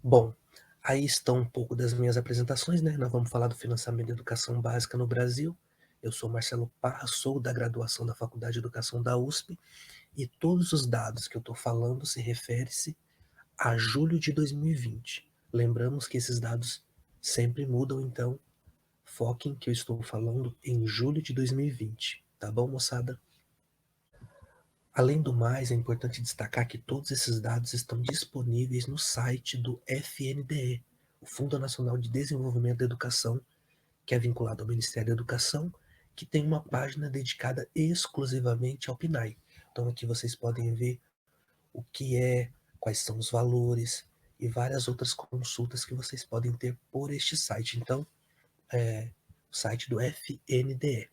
Bom, aí estão um pouco das minhas apresentações, né? Nós vamos falar do financiamento da educação básica no Brasil. Eu sou Marcelo Parra, sou da graduação da Faculdade de Educação da USP e todos os dados que eu estou falando se referem-se a julho de 2020. Lembramos que esses dados sempre mudam, então foquem que eu estou falando em julho de 2020, tá bom, moçada? Além do mais, é importante destacar que todos esses dados estão disponíveis no site do FNDE, o Fundo Nacional de Desenvolvimento da Educação, que é vinculado ao Ministério da Educação, que tem uma página dedicada exclusivamente ao PNAE. Então aqui vocês podem ver o que é, quais são os valores e várias outras consultas que vocês podem ter por este site. Então, o site do FNDE.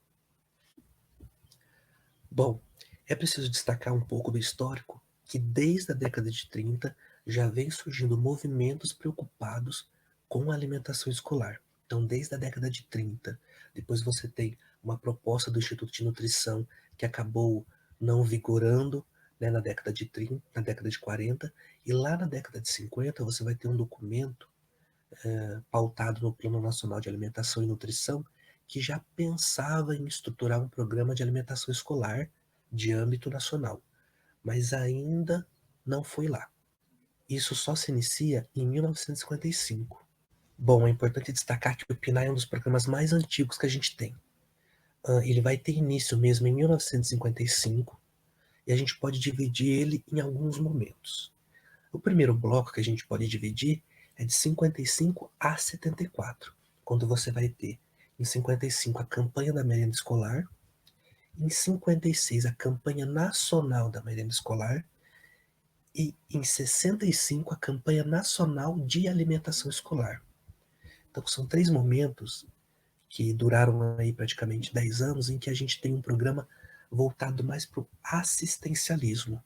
Bom, é preciso destacar um pouco do histórico que desde a década de 30 já vem surgindo movimentos preocupados com a alimentação escolar. Então, desde a década de 30, depois você tem uma proposta do Instituto de Nutrição que acabou não vigorando, né, na década de 30, na década de 40, e lá na década de 50 você vai ter um documento pautado no Plano Nacional de Alimentação e Nutrição, que já pensava em estruturar um programa de alimentação escolar de âmbito nacional, mas ainda não foi lá. Isso só se inicia em 1955. Bom, é importante destacar que o PNAE é um dos programas mais antigos que a gente tem. Ele vai ter início mesmo em 1955 e a gente pode dividir ele em alguns momentos. O primeiro bloco que a gente pode dividir é de 55 a 74, quando você vai ter em 55 a campanha da merenda escolar, em 56 a campanha nacional da merenda escolar e em 65 a campanha nacional de alimentação escolar. Então são três momentos que duraram aí praticamente 10 anos em que a gente tem um programa voltado mais para o assistencialismo.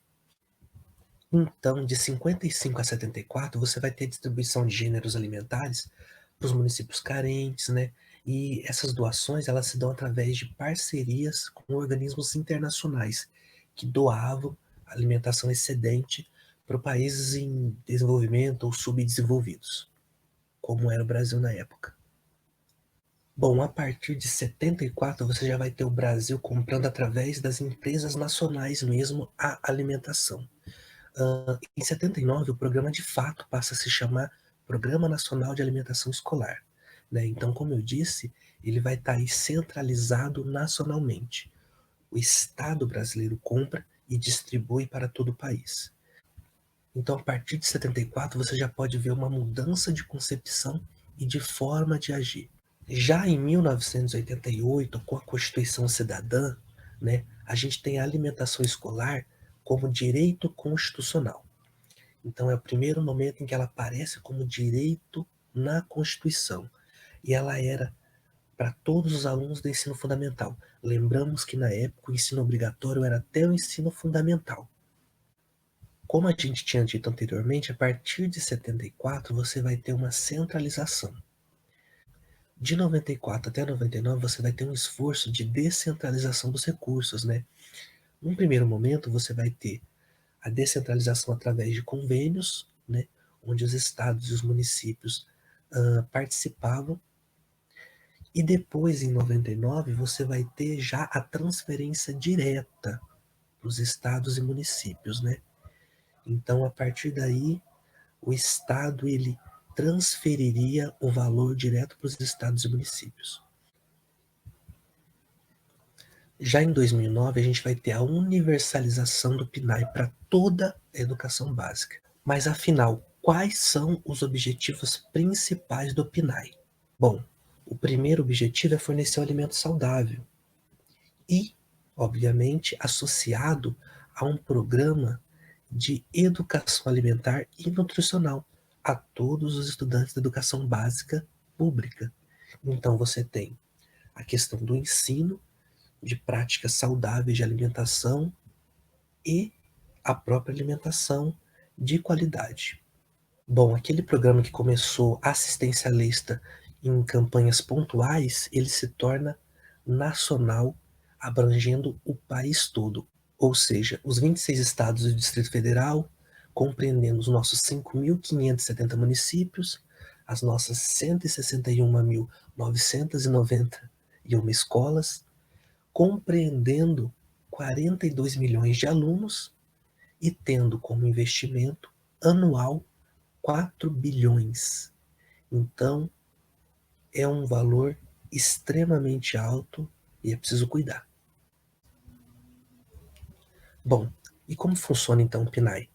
Então, de 55 a 74, você vai ter distribuição de gêneros alimentares para os municípios carentes, né? E essas doações, elas se dão através de parcerias com organismos internacionais que doavam alimentação excedente para países em desenvolvimento ou subdesenvolvidos, como era o Brasil na época. Bom, a partir de 74 você já vai ter o Brasil comprando através das empresas nacionais mesmo a alimentação. Em 79, o programa de fato passa a se chamar Programa Nacional de Alimentação Escolar, né? Então, como eu disse, ele vai estar aí centralizado nacionalmente. O Estado brasileiro compra e distribui para todo o país. Então, a partir de 74, você já pode ver uma mudança de concepção e de forma de agir. Já em 1988, com a Constituição Cidadã, né, a gente tem a alimentação escolar como direito constitucional. Então é o primeiro momento em que ela aparece como direito na Constituição. E ela era para todos os alunos do ensino fundamental. Lembramos que na época o ensino obrigatório era até o ensino fundamental. Como a gente tinha dito anteriormente, a partir de 74 você vai ter uma centralização. De 94 até 99 você vai ter um esforço de descentralização dos recursos, né? Num primeiro momento você vai ter a descentralização através de convênios, né, onde os estados e os municípios participavam. E depois, em 99, você vai ter já a transferência direta para os estados e municípios, né? Então, a partir daí, o estado ele transferiria o valor direto para os estados e municípios. Já em 2009, a gente vai ter a universalização do PNAE para toda a educação básica. Mas afinal, quais são os objetivos principais do PNAE? Bom, o primeiro objetivo é fornecer um alimento saudável e, obviamente, associado a um programa de educação alimentar e nutricional a todos os estudantes da educação básica pública. Então você tem a questão do ensino, de práticas saudáveis de alimentação e a própria alimentação de qualidade. Bom, aquele programa que começou assistencialista em campanhas pontuais, ele se torna nacional, abrangendo o país todo, ou seja, os 26 estados do Distrito Federal, compreendendo os nossos 5.570 municípios, as nossas 161.991 escolas, compreendendo 42 milhões de alunos e tendo como investimento anual 4 bilhões. Então, é um valor extremamente alto e é preciso cuidar. Bom, e como funciona então o PNAE?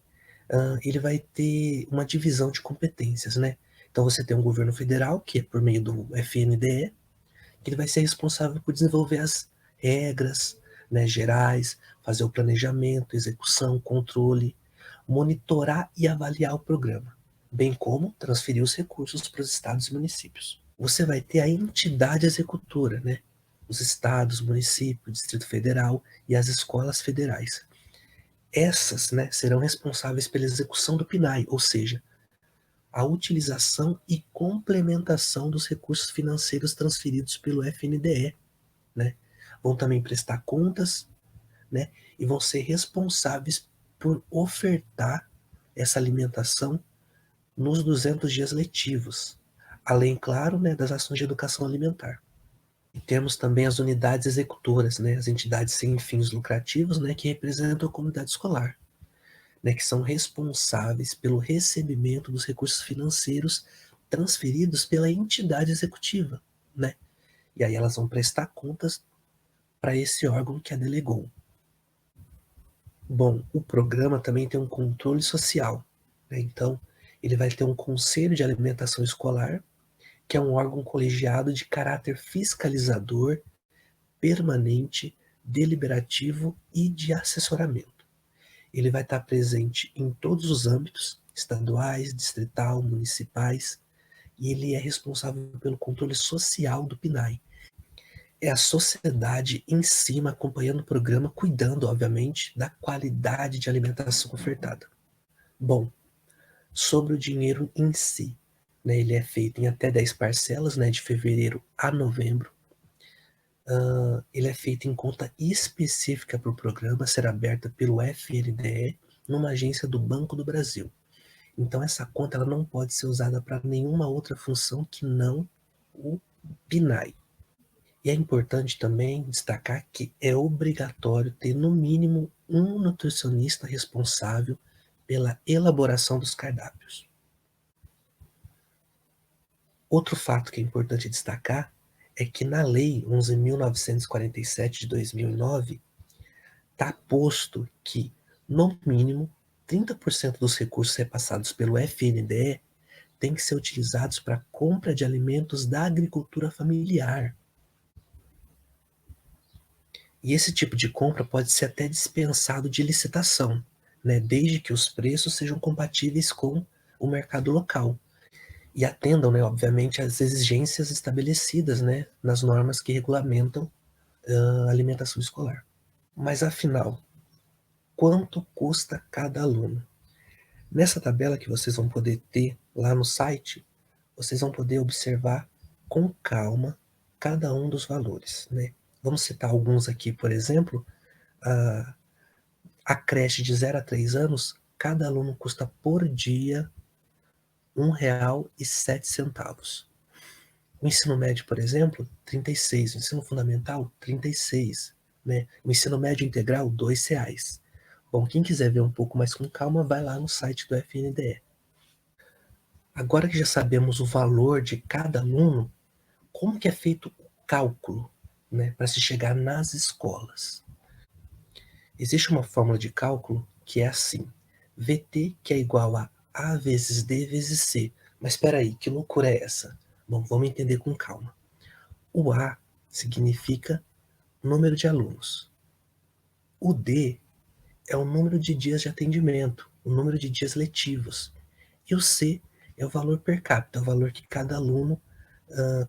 Ele vai ter uma divisão de competências, né? Então você tem um governo federal, que é por meio do FNDE, que ele vai ser responsável por desenvolver as regras, né, gerais, fazer o planejamento, execução, controle, monitorar e avaliar o programa, bem como transferir os recursos para os estados e municípios. Você vai ter a entidade executora, né? Os estados, município, Distrito Federal e as escolas federais. Essas, né, serão responsáveis pela execução do PNAE, ou seja, a utilização e complementação dos recursos financeiros transferidos pelo FNDE, né? Vão também prestar contas, né? E vão ser responsáveis por ofertar essa alimentação nos 200 dias letivos, além, claro, né, das ações de educação alimentar. E temos também as unidades executoras, né, as entidades sem fins lucrativos, né, que representam a comunidade escolar, né, que são responsáveis pelo recebimento dos recursos financeiros transferidos pela entidade executiva, né? E aí elas vão prestar contas para esse órgão que a delegou. Bom, o programa também tem um controle social, né? Então, ele vai ter um conselho de alimentação escolar, que é um órgão colegiado de caráter fiscalizador, permanente, deliberativo e de assessoramento. Ele vai estar presente em todos os âmbitos, estaduais, distrital, municipais, e ele é responsável pelo controle social do PNAE. É a sociedade em cima acompanhando o programa, cuidando, obviamente, da qualidade de alimentação ofertada. Bom, sobre o dinheiro em si, né, ele é feito em até 10 parcelas, né, de fevereiro a novembro. Ele é feito em conta específica para o programa ser aberta pelo FNDE numa agência do Banco do Brasil. Então essa conta ela não pode ser usada para nenhuma outra função que não o PNAE. E é importante também destacar que é obrigatório ter no mínimo um nutricionista responsável pela elaboração dos cardápios. Outro fato que é importante destacar é que na Lei 11.947 de 2009 está posto que, no mínimo, 30% dos recursos repassados pelo FNDE têm que ser utilizados para a compra de alimentos da agricultura familiar. E esse tipo de compra pode ser até dispensado de licitação, né, desde que os preços sejam compatíveis com o mercado local e atendam, né, obviamente, às exigências estabelecidas, né, nas normas que regulamentam a alimentação escolar. Mas afinal, quanto custa cada aluno? Nessa tabela que vocês vão poder ter lá no site, vocês vão poder observar com calma cada um dos valores, né? Vamos citar alguns aqui, por exemplo, a creche de 0 a 3 anos, cada aluno custa por dia R$ 1,07. O ensino médio, por exemplo, 36. O ensino fundamental, 36. Né? O ensino médio integral, R$ 2. Bom, quem quiser ver um pouco mais com calma, vai lá no site do FNDE. Agora que já sabemos o valor de cada aluno, como que é feito o cálculo, né, para se chegar nas escolas? Existe uma fórmula de cálculo que é assim: VT que é igual a A vezes D vezes C. Mas espera aí, que loucura é essa? Bom, vamos entender com calma. O A significa número de alunos. O D é o número de dias de atendimento, o número de dias letivos. E o C é o valor per capita, o valor que cada aluno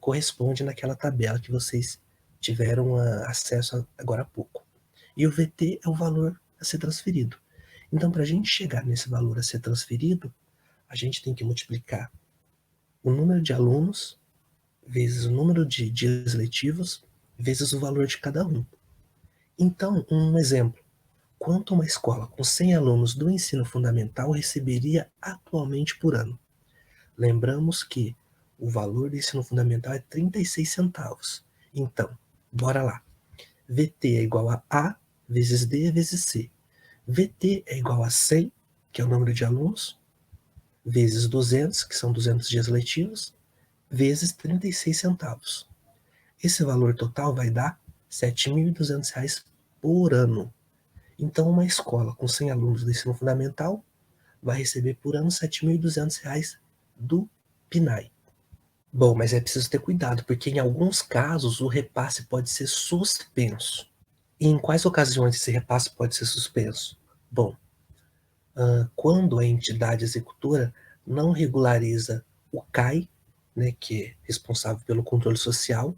corresponde naquela tabela que vocês tiveram acesso agora há pouco. E o VT é o valor a ser transferido. Então, para a gente chegar nesse valor a ser transferido, a gente tem que multiplicar o número de alunos vezes o número de dias letivos vezes o valor de cada um. Então, um exemplo. quanto uma escola com 100 alunos do ensino fundamental receberia atualmente por ano. Lembramos que o valor do ensino fundamental é 36 centavos. Então, bora lá. VT é igual a A vezes D vezes C. VT é igual a 100, que é o número de alunos, vezes 200, que são 200 dias letivos, vezes 36 centavos. Esse valor total vai dar R$ 7.200 por ano. Então, uma escola com 100 alunos do ensino fundamental vai receber por ano R$ 7.200 do PNAE. Bom, mas é preciso ter cuidado, porque em alguns casos o repasse pode ser suspenso. E em quais ocasiões esse repasse pode ser suspenso? Bom, quando a entidade executora não regulariza o CAI, né, que é responsável pelo controle social,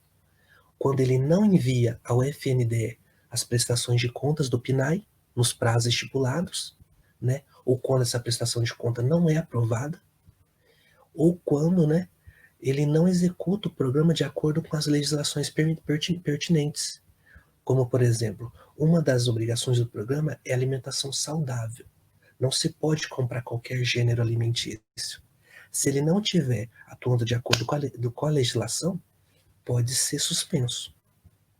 quando ele não envia ao FNDE as prestações de contas do PNAE nos prazos estipulados, né, ou quando essa prestação de conta não é aprovada, ou quando, né, ele não executa o programa de acordo com as legislações pertinentes, como, por exemplo, uma das obrigações do programa é alimentação saudável. Não se pode comprar qualquer gênero alimentício. Se ele não tiver atuando de acordo com a legislação, pode ser suspenso.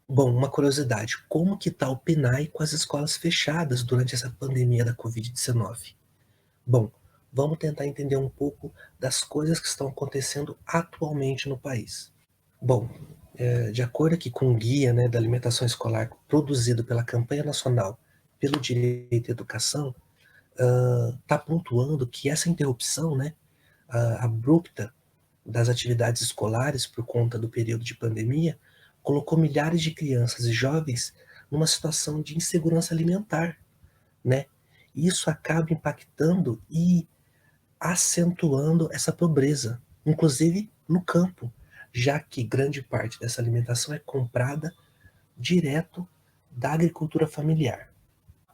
Bom, uma curiosidade, como que está o PNAE com as escolas fechadas durante essa pandemia da Covid-19? Bom, vamos tentar entender um pouco das coisas que estão acontecendo atualmente no país. Bom, de acordo aqui com o guia, né, da alimentação escolar produzido pela Campanha Nacional pelo Direito à Educação, está pontuando que essa interrupção, né, abrupta das atividades escolares por conta do período de pandemia colocou milhares de crianças e jovens numa situação de insegurança alimentar, né? Isso acaba impactando e acentuando essa pobreza, inclusive no campo, já que grande parte dessa alimentação é comprada direto da agricultura familiar.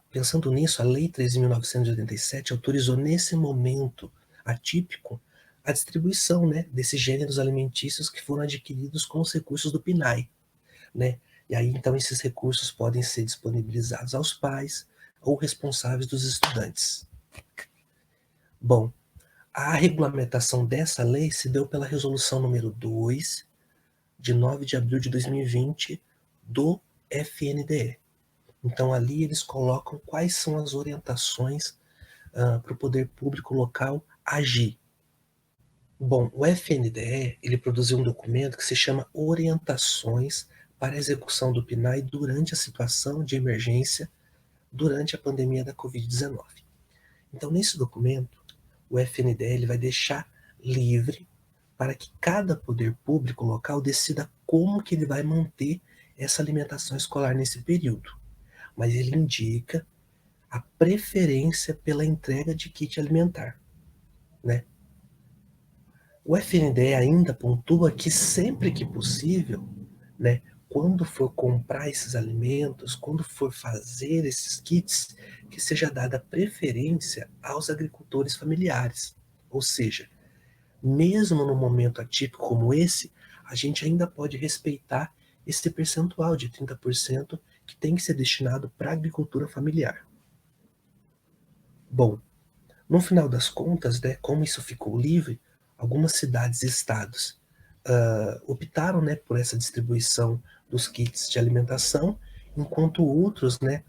Pensando nisso, a Lei 13.987 autorizou nesse momento atípico a distribuição, né, desses gêneros alimentícios que foram adquiridos com os recursos do PNAE, né? E aí então esses recursos podem ser disponibilizados aos pais ou responsáveis dos estudantes. Bom, a regulamentação dessa lei se deu pela resolução número 2, de 9 de abril de 2020, do FNDE. Então ali eles colocam quais são as orientações para o poder público local agir. Bom, o FNDE ele produziu um documento que se chama Orientações para a execução do PNAE durante a situação de emergência durante a pandemia da Covid-19. Então, nesse documento, o FNDE ele vai deixar livre para que cada poder público local decida como que ele vai manter essa alimentação escolar nesse período. Mas ele indica a preferência pela entrega de kit alimentar, né? O FNDE ainda pontua que sempre que possível, né, quando for comprar esses alimentos, quando for fazer esses kits, que seja dada preferência aos agricultores familiares. Ou seja, mesmo num momento atípico como esse, a gente ainda pode respeitar esse percentual de 30% que tem que ser destinado para a agricultura familiar. Bom, no final das contas, né, como isso ficou livre, algumas cidades e estados optaram, né, por essa distribuição dos kits de alimentação, enquanto outros, né,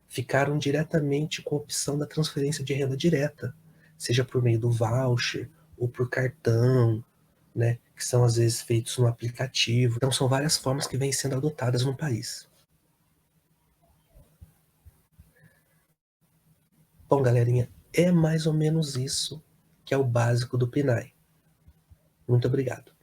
ficaram diretamente com a opção da transferência de renda direta, seja por meio do voucher ou por cartão, né, que são às vezes feitos no aplicativo. Então são várias formas que vêm sendo adotadas no país. Bom, galerinha, é mais ou menos isso que é o básico do PNAE. Muito obrigado.